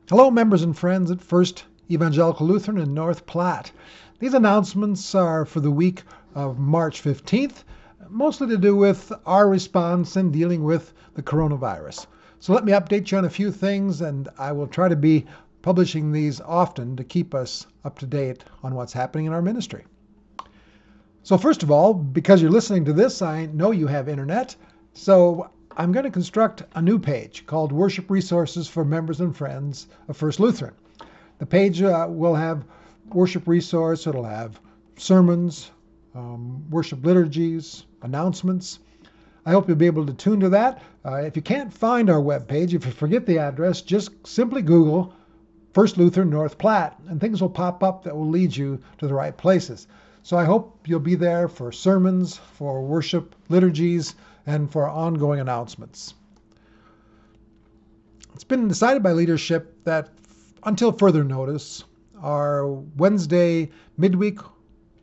Hello, members and friends at First Evangelical Lutheran in North Platte. These announcements are for the week of March 15th, mostly to do with our response in dealing with the coronavirus. So let me update you on a few things, and I will try to be publishing these often to keep us up to date on what's happening in our ministry. So first of all, because you're listening to this, I know you have internet, so I'm going to construct a new page called Worship Resources for Members and Friends of First Lutheran. The page will have worship resource, it'll have sermons, worship liturgies, announcements. I hope you'll be able to tune to that. If you can't find our webpage, if you forget the address, just simply Google First Lutheran North Platte, and things will pop up that will lead you to the right places. So I hope you'll be there for sermons, for worship liturgies, and for ongoing announcements. It's been decided by leadership that until further notice, our Wednesday midweek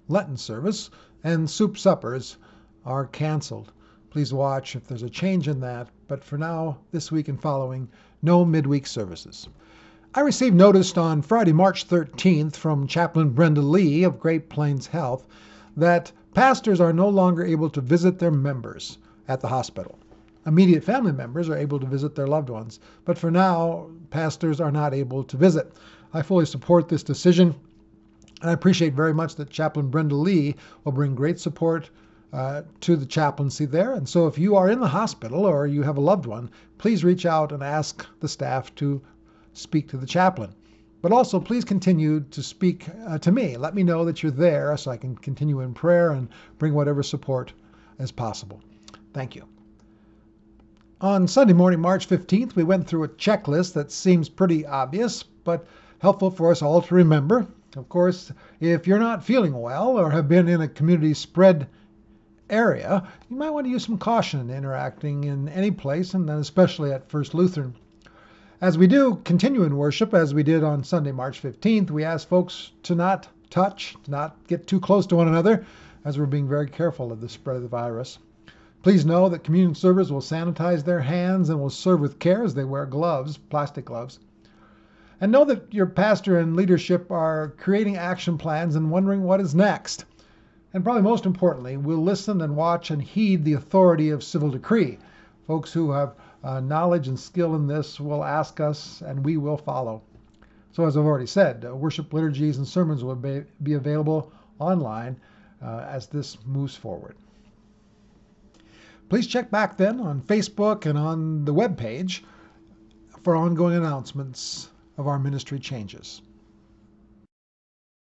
Lenten service and soup suppers are canceled. Please watch if there's a change in that, but for now, this week and following, no midweek services. I received notice on Friday, March 13th from Chaplain Brenda Lee of Great Plains Health that pastors are no longer able to visit their members at the hospital. Immediate family members are able to visit their loved ones, but for now, pastors are not able to visit. I fully support this decision, and I appreciate very much that Chaplain Brenda Lee will bring great support to the chaplaincy there. And so if you are in the hospital or you have a loved one, please reach out and ask the staff to speak to the chaplain. But also, please continue to speak to me. Let me know that you're there so I can continue in prayer and bring whatever support as possible. Thank you. On Sunday morning, March 15th, we went through a checklist that seems pretty obvious, but helpful for us all to remember. Of course, if you're not feeling well or have been in a community spread area, you might want to use some caution interacting in any place, and then especially at First Lutheran. As we do continue in worship, as we did on Sunday, March 15th, we ask folks to not touch, to not get too close to one another, as we're being very careful of the spread of the virus. Please know that communion servers will sanitize their hands and will serve with care as they wear gloves, plastic gloves. And know that your pastor and leadership are creating action plans and wondering what is next. And probably most importantly, we'll listen and watch and heed the authority of civil decree. Folks who have knowledge and skill in this will ask us, and we will follow. So as I've already said, worship liturgies and sermons will be available online as this moves forward. Please check back then on Facebook and on the webpage for ongoing announcements of our ministry changes.